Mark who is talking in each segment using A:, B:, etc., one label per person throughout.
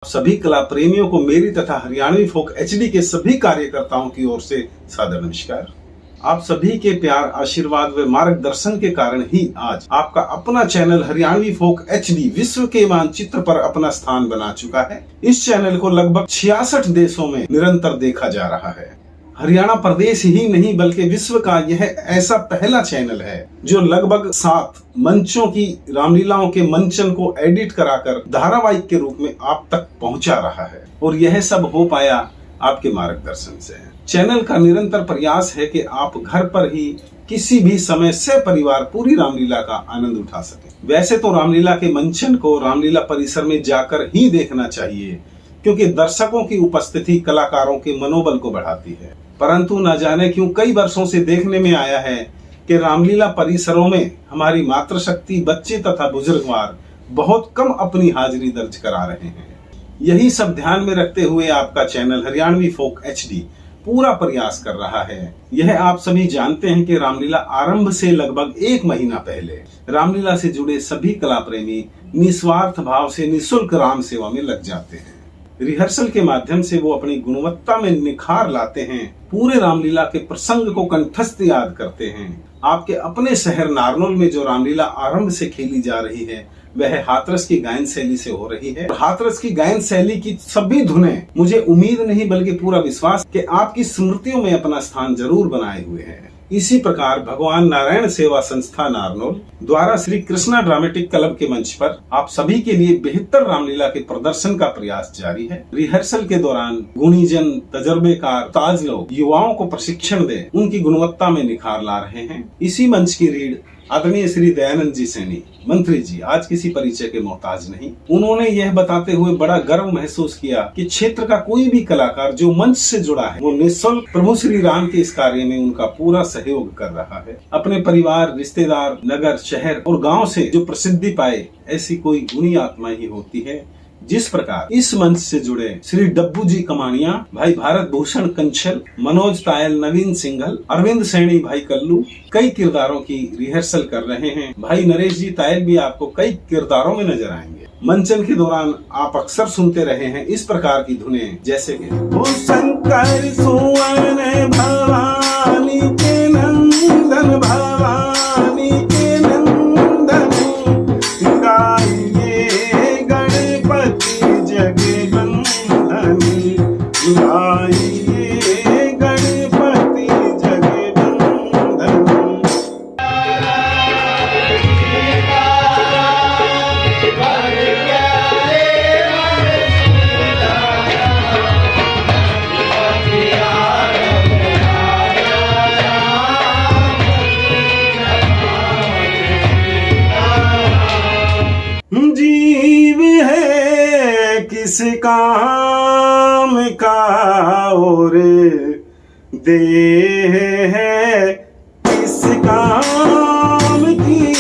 A: सभी कला प्रेमियों को मेरी तथा हरियाणवी फोक एचडी के सभी कार्यकर्ताओं की ओर से सादर नमस्कार। आप सभी के प्यार, आशीर्वाद व मार्गदर्शन के कारण ही आज आपका अपना चैनल हरियाणवी फोक एचडी विश्व के मानचित्र पर अपना स्थान बना चुका है। इस चैनल को लगभग 66 देशों में निरंतर देखा जा रहा है। हरियाणा प्रदेश ही नहीं बल्कि विश्व का यह ऐसा पहला चैनल है जो लगभग 7 मंचों की रामलीलाओं के मंचन को एडिट कराकर धारावाहिक के रूप में आप तक पहुंचा रहा है, और यह सब हो पाया आपके मार्गदर्शन से। चैनल का निरंतर प्रयास है कि आप घर पर ही किसी भी समय से परिवार पूरी रामलीला का आनंद उठा सके। वैसे तो रामलीला के मंचन को रामलीला परिसर में जाकर ही देखना चाहिए, क्योंकि दर्शकों की उपस्थिति कलाकारों के मनोबल को बढ़ाती है। परंतु न जाने क्यों कई वर्षों से देखने में आया है कि रामलीला परिसरों में हमारी मातृशक्ति, बच्चे तथा बुजुर्गवार बहुत कम अपनी हाजिरी दर्ज करा रहे हैं। यही सब ध्यान में रखते हुए आपका चैनल हरियाणवी फोक एचडी पूरा प्रयास कर रहा है। यह आप सभी जानते हैं कि रामलीला आरंभ से लगभग 1 महीना पहले रामलीला से जुड़े सभी कला प्रेमी निस्वार्थ भाव से निःशुल्क राम सेवा में लग जाते हैं। रिहर्सल के माध्यम से वो अपनी गुणवत्ता में निखार लाते हैं, पूरे रामलीला के प्रसंग को कंठस्थ याद करते हैं। आपके अपने शहर नारनौल में जो रामलीला आरंभ से खेली जा रही है वह हाथरस की गायन शैली से हो रही है। हाथरस की गायन शैली की सभी धुनें मुझे उम्मीद नहीं बल्कि पूरा विश्वास कि आपकी स्मृतियों में अपना स्थान जरूर बनाए हुए हैं। इसी प्रकार भगवान नारायण सेवा संस्था नारनौल द्वारा श्री कृष्णा ड्रामेटिक क्लब के मंच पर आप सभी के लिए बेहतर रामलीला के प्रदर्शन का प्रयास जारी है। रिहर्सल के दौरान गुणीजन, तजर्बेकार, ताज लोग युवाओं को प्रशिक्षण दे उनकी गुणवत्ता में निखार ला रहे हैं। इसी मंच की रीढ़ आदरणीय श्री दयानंद जी सैनी मंत्री जी आज किसी परिचय के मोहताज नहीं। उन्होंने यह बताते हुए बड़ा गर्व महसूस किया कि क्षेत्र का कोई भी कलाकार जो मंच से जुड़ा है वो निःशुल्क प्रभु श्री राम के इस कार्य में उनका पूरा सहयोग कर रहा है। अपने परिवार, रिश्तेदार, नगर, शहर और गांव से जो प्रसिद्धि पाए ऐसी कोई गुणी आत्मा ही होती है। जिस प्रकार इस मंच से जुड़े श्री डब्बू जी कमानिया, भाई भारत भूषण कंचल, मनोज तायल, नवीन सिंघल, अरविंद सैनी, भाई कल्लू कई किरदारों की रिहर्सल कर रहे हैं। भाई नरेश जी तायल भी आपको कई किरदारों में नजर आएंगे। मंचन के दौरान आप अक्सर सुनते रहे हैं इस प्रकार की धुनें जैसे कि शंकर सुवन भवानी के नंदन, भवानी के नंदन, गाइए गणपति जगवंदनी, गाइए गणपति जगवंदनी। जीव है किस काम का और देह है किस काम की,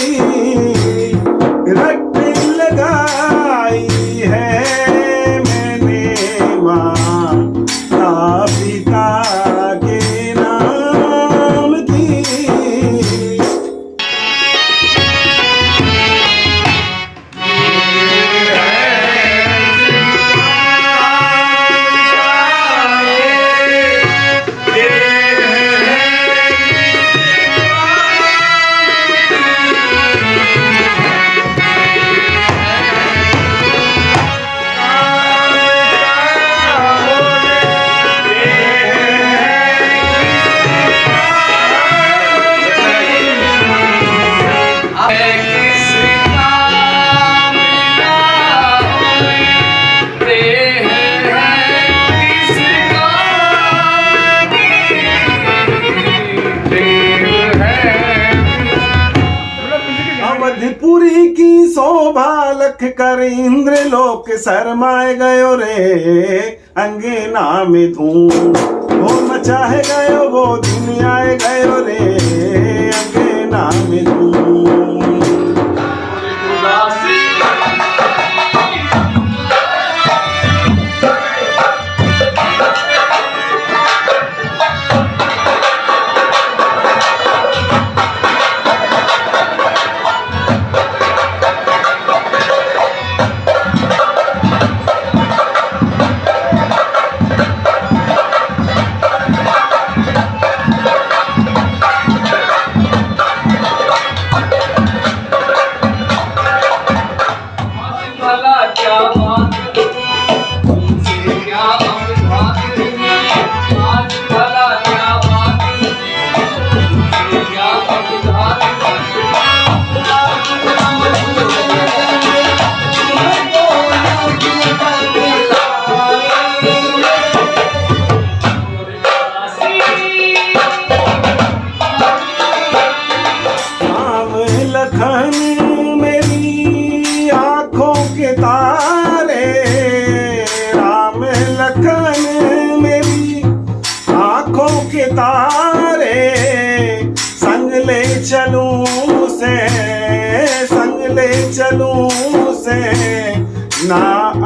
A: रट लगाई है मैंने माता पिता के नाम की। अवधपुरी की शोभा लख कर इंद्र लोक शरमाए गयो रे, अंगना में धूम वो मचाए गयो, वो दिन आए गयो रे, अंगना में धूम।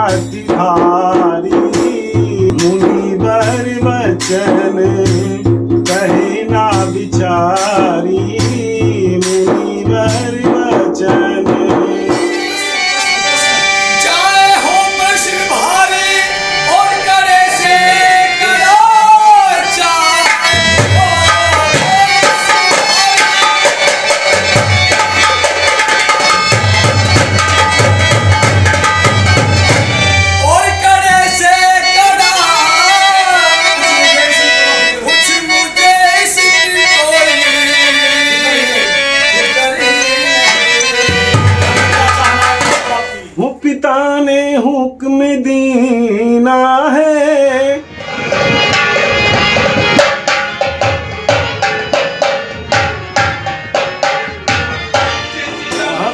A: भांति भारी, मुनिवर वचन कहे ना विचारी, मुनिवर वचन।
B: जाए हो शिव भारी और करे से करो और करे से करा कुछ मुझे सिर
A: वो पिता ने हुक्म दीना है,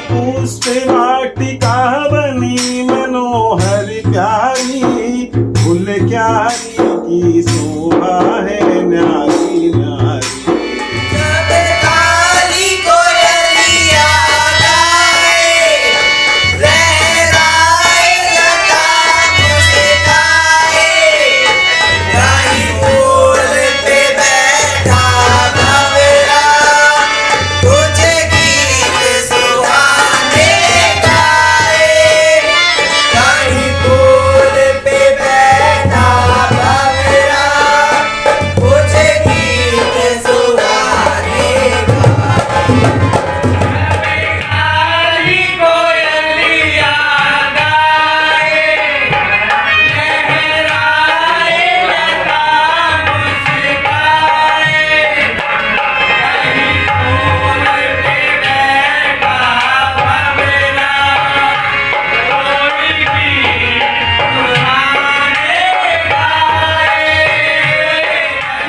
A: पुष्प वाटिका बनी मनोहर प्यारी, फूल क्यारी की शोभा है न्यारी न्यारी।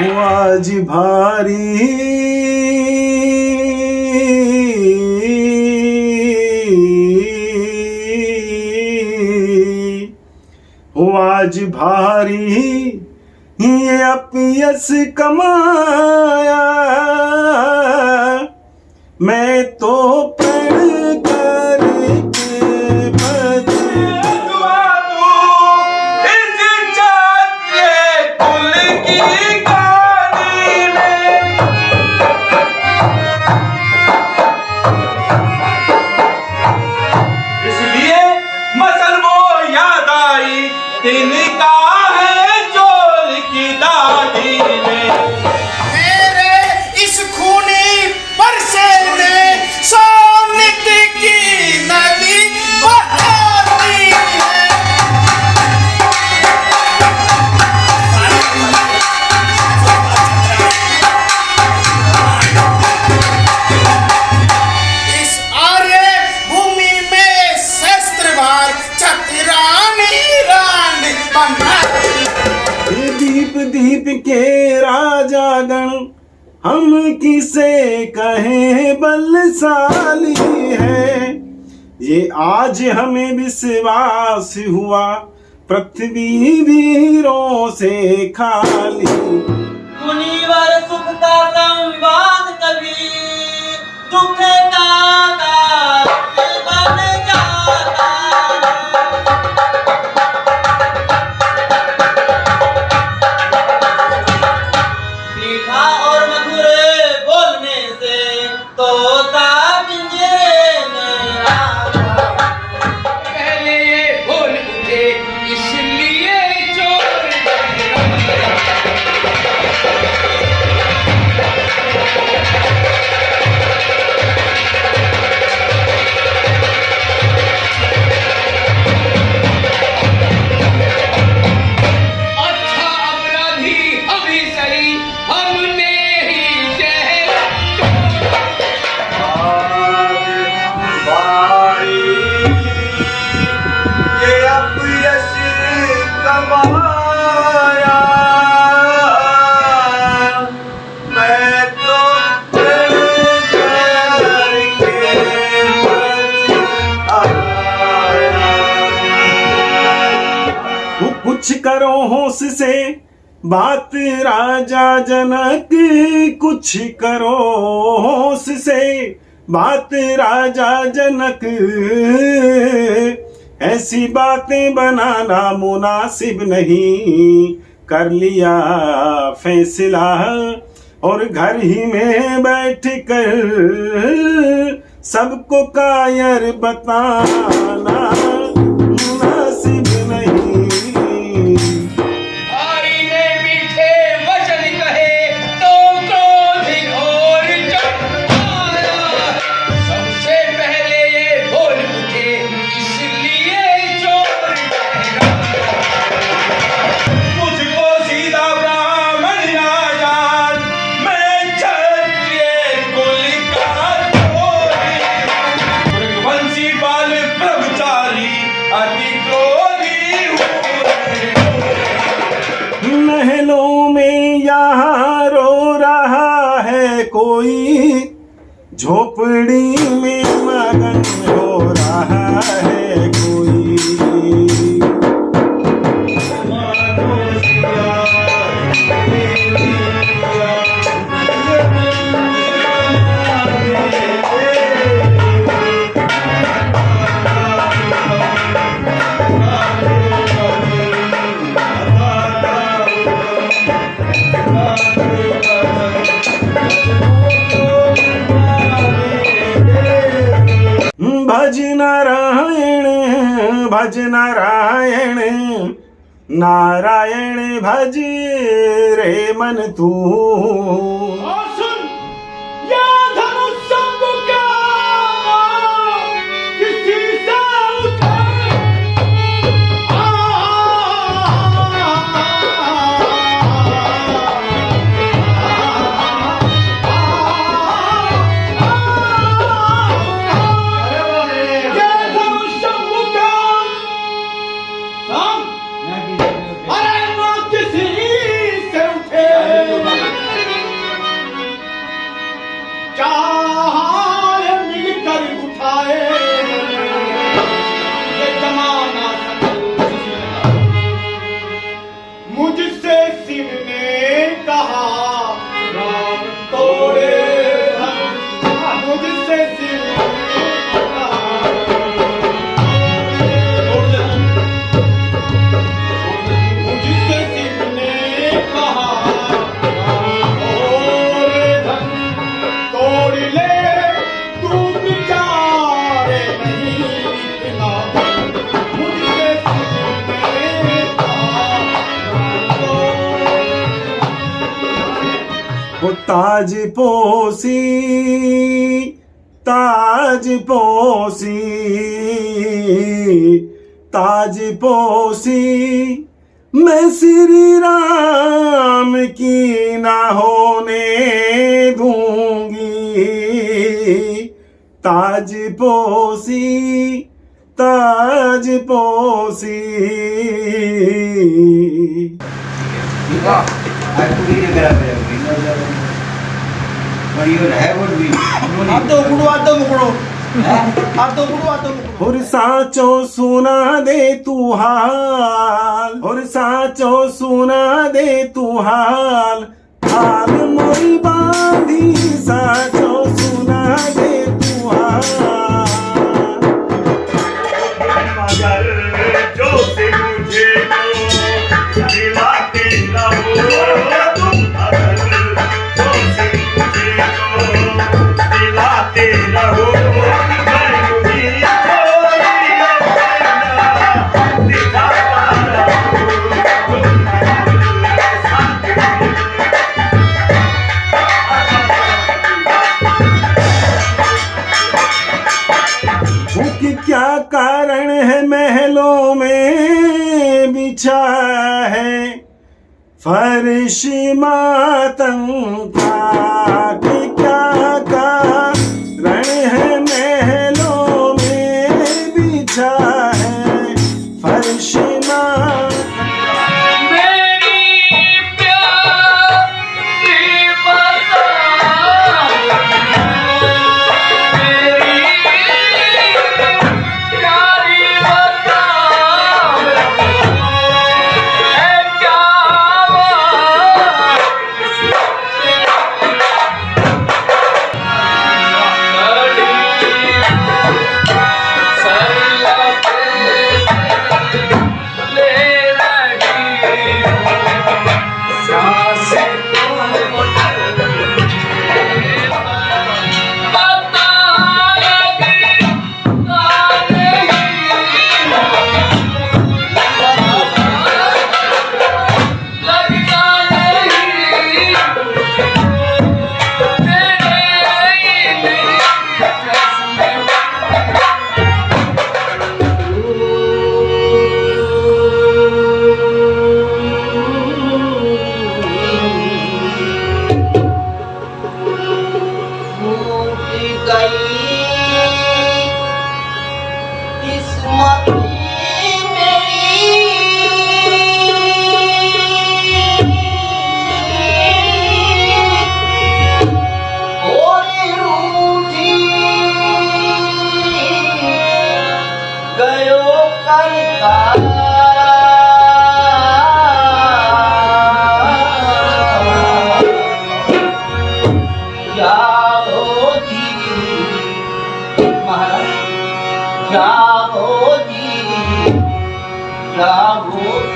A: वो आज भारी वो आज भारी ये अपयस कमाया, मैं तो प्रण करके
B: तिनका है चोर की दाढ़ी में, मेरे इस खूनी परसे ने सोनित की नदी बहाती है। इस आर्य भूमि में शस्त्रवार चतुरानी
A: दीप दीप के राजागण हम किसे कहें बलशाली है, ये आज हमें विश्वास हुआ पृथ्वी वीरों से खाली।
C: मुनिवर सुख का संवाद कभी दुख का कारण बन जाता। मीठा और मधुर बोलने से तोता पिंजरे में आता।
B: पहले ये बोल उठे इसलिए चोर
A: कुछ करो होश से बात राजा जनक, कुछ करो होश से बात राजा जनक, ऐसी बातें बनाना मुनासिब नहीं, कर लिया फैसला और घर ही में बैठ कर सबको कायर बताना मुनासिब नहीं।
B: भाई ने मीठे वचन कहे तो क्रोध और चढ़ाया, सबसे पहले ये बोल उठे इसलिए चोर ठहरा। मुझको सीधा ब्राह्मण ना जान, मैं क्षत्रिय कुल का चोर। वंशी बाल ब्रह्मचारी अति क्रोधी हूँ।
A: महलों में यहाँ रो रहा है कोई, झोपड़ी में मगन हो रहा है कोई। भज नारायण भज नारायण, नारायण भज रे मन तू।
B: और सुन, ये धनुष शंभु का किसी से उठे। ये धनुष शंभु का अरे ना किसी से उठे। चाहे मिलकर उठाए ये जमाना सकल। मुझसे शिव ने कहा राम तोड़े धनुष, मुझसे शिव ने कहा मुझसे शिव ने कहा तोड़े धनुष, तोड़ ले तू बेचारे नहीं इतना। मुझसे शिव ने कहा
A: वो ताज पोसी ताज पोसी ताज पोसी, मैं श्री राम की ना होने दूंगी। ताज पोसी ताज पोसी। और साचो सुना दे तू हाल, और साचो सुना दे तू हाल, हाल मोरी बांधी साचो सुना दे तू हाल।
D: जो से मुझे दिलाते रहो तुम अगर, जो से मुझे दिलाते रहो। मैं भी थोड़ी अपना दिखाता रहूं, तुम
A: कि क्या कारण है महलों में बिछा है फर्श मातम का, कि क्या कारण है महलों में बिछा है फर्श मातम।
B: मेरी प्यारी बता, मेरी प्यारी बता, है क्या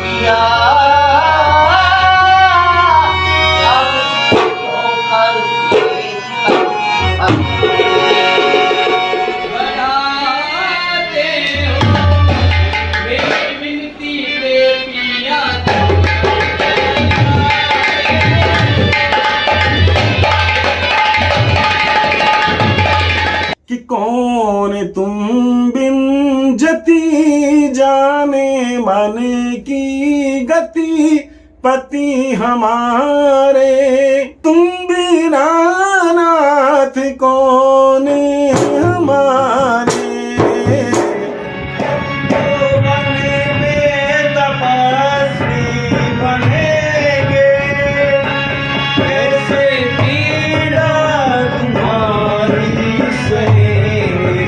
C: पिया अब होकर
B: बढ़ाते हो मेरी विनती पे पिया
A: कि कौन तुम बिन जती जाने मन की गति पति हमारे तुम बिना नाथ कौन हमारे वन में तपस्वी बनेंगे कैसे पीड़ा तुम्हारी सहेंगे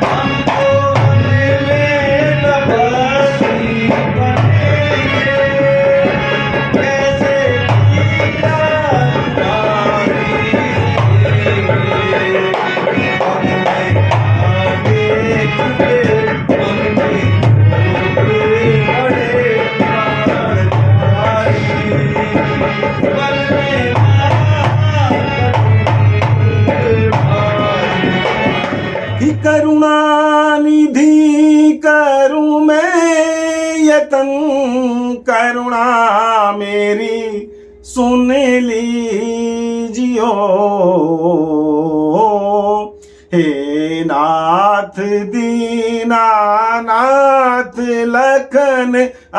A: हमको वन में तपस्वी बनेंगे कैसे पीड़ा तुम्हारी सहेंगे हम में आगे झुके हम में बड़े कि करुणा निधि करूं मैं यतन करुणा मेरी सुन लीजियो हे नाथ दीनानाथ लखन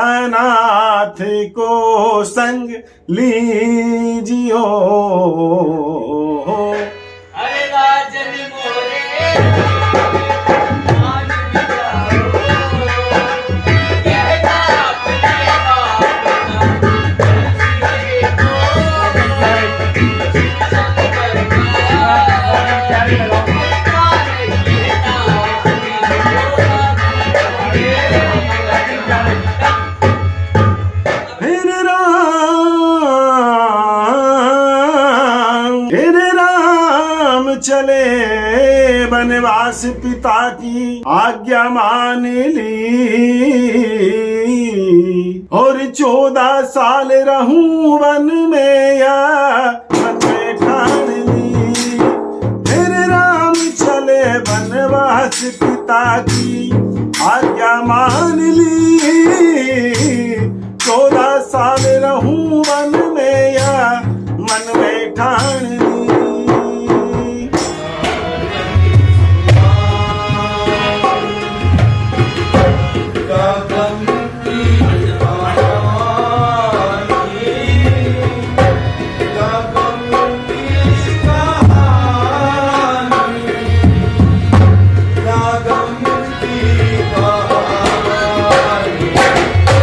A: अनाथ को संग लीजियो
C: अरे राजन मोरे मान जाओ कहता अपने बाप
A: फिर राम चले बनवास पिता की आज्ञा मान ली और 14 साल रहूं वन में या मन में ठान ली फिर राम चले बनवास पिता की आज्ञा मान ली 14 साल रहूं वन में या मन में ठान ली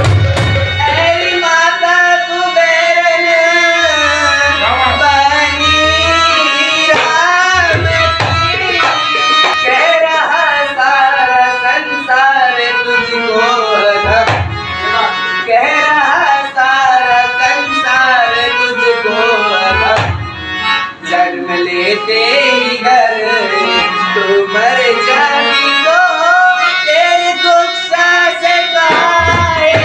C: तेरी माता कुबेर ने बनी राम की कह रहा सारा संसार तुझको अधम कह रहा सारा संसार तुझको अधम जन्म लेते ही घर तू मर जानी को तेरी गुस्सा से गाए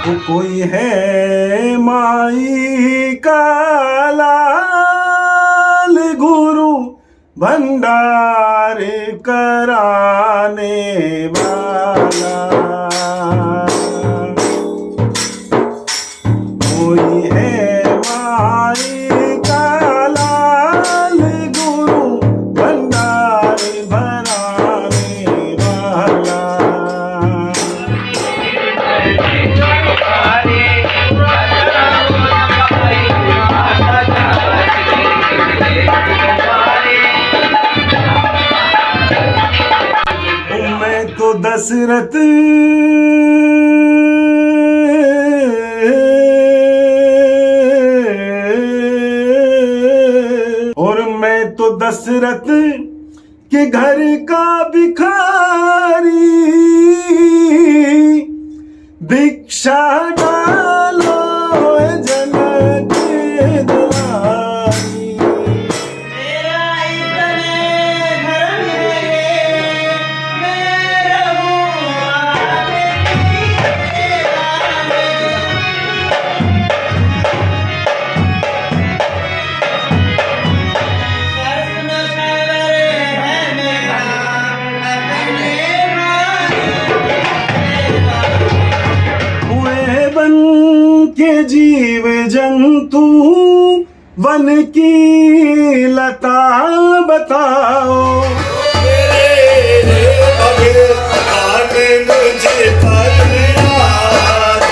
A: वो कोई है माई का लाल गुरु भंडार कराने वाला कोई है माई का लाल गुरु भंडार भराने वाला मैं तो दशरथ और मैं तो दशरथ के घर का भिखारी भिक्षा डालो जनक दुलारी
C: मेरा इतने घर मेरे
A: के जीव जंतु वन की लता बताओ।
D: भगवान मुझे फरियाद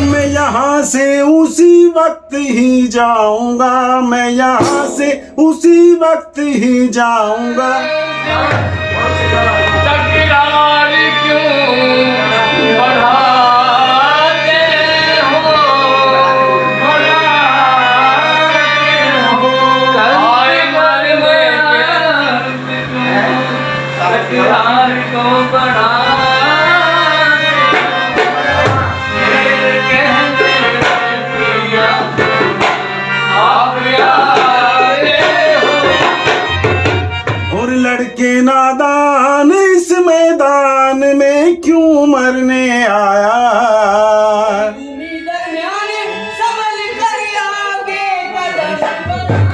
A: मैं यहाँ से उसी वक्त ही जाऊंगा, मैं यहाँ से उसी वक्त ही जाऊंगा।
B: तकरार क्यों बढ़ाते हो, आए मरने के तकरार क्यों बढ़ाते आप यारे हो।
A: और लड़के नादान इस मैदान में क्यों मरने आया।
C: भूमि दरमियान संभल कर आगे कदम संभल कर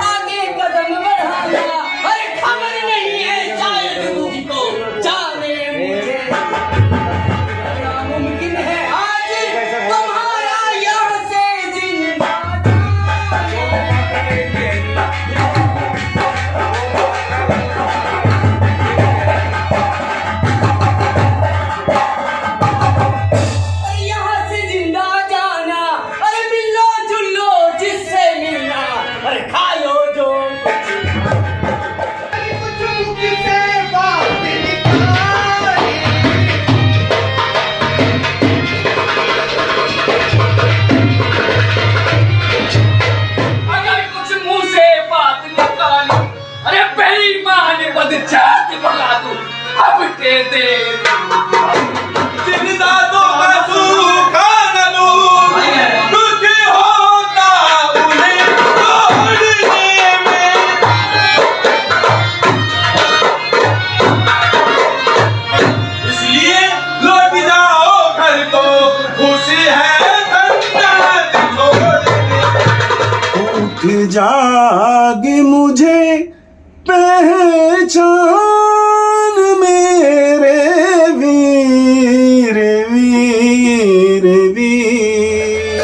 C: आगे कदम बढ़ाना। अरे खबर नहीं है शायद तुझको, जाने मुझे नामुमकिन है आज तुम्हारा यहाँ से जिंदा अरे यहाँ से जिंदा जाना। अरे मिलो जुलो जिससे मिलना, अरे खा लो जो कुछ मुझसे बात निकाली।
B: अगर कुछ मुंह से बात निकाली, अरे पहली मां ने बदचात भगा दूं अब के दे
E: जिंदा तो सूखा न लूं, दुख होता उन्हें छोड़ने में। इसलिए लौट जाओ घर को, खुशी है जन्नत छोड़ने।
A: उठ जाग मुझे पहचान मेरे वीर वीर वीर।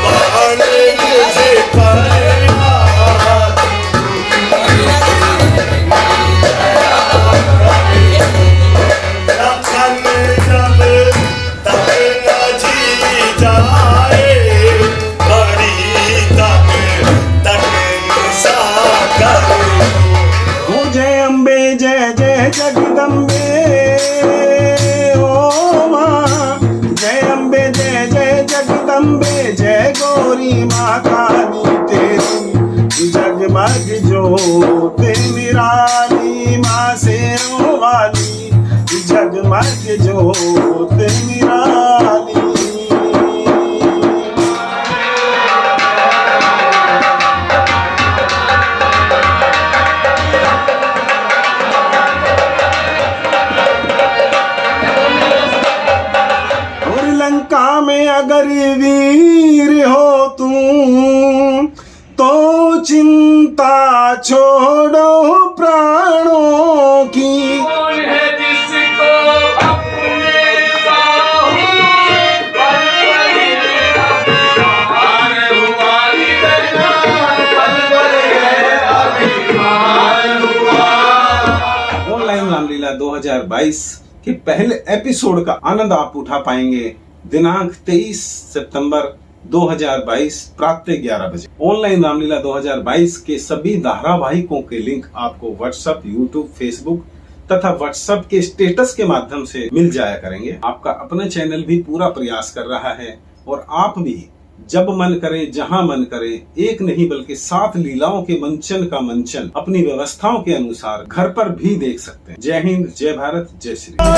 D: भगवान मुझे फरियाद लखन जब तक न जी जाए, बड़ी तक निशा करो।
A: ओ जय अम्बे जय जय जगदम्बे, ओ माँ जय अम्बे जय जय जगदम्बे, जय गौरी माँ काली तेरी जगमग जोत निराली। माँ शेरों वाली जगमग जोत निराली। और लंका में अगर वीर हो तुम, तो चिंता छोड़ो प्राणों की।
B: कौन है जिसको अपने बाहों पर अभिमान हुआ इतना, पल है अभिमान हुआ।
A: ऑनलाइन रामलीला 2022 के पहले एपिसोड का आनंद आप उठा पाएंगे दिनांक 23 सितंबर 2022 प्रातः 11 बजे। ऑनलाइन रामलीला 2022 के सभी धारावाहिकों के लिंक आपको व्हाट्सएप, यूट्यूब, फेसबुक तथा व्हाट्सएप के स्टेटस के माध्यम से मिल जाया करेंगे। आपका अपना चैनल भी पूरा प्रयास कर रहा है और आप भी जब मन करे, जहां मन करे, एक नहीं बल्कि 7 लीलाओं के मंचन का मंचन अपनी व्यवस्थाओं के अनुसार घर पर भी देख सकते हैं। जय हिंद, जय भारत, जय श्री राम।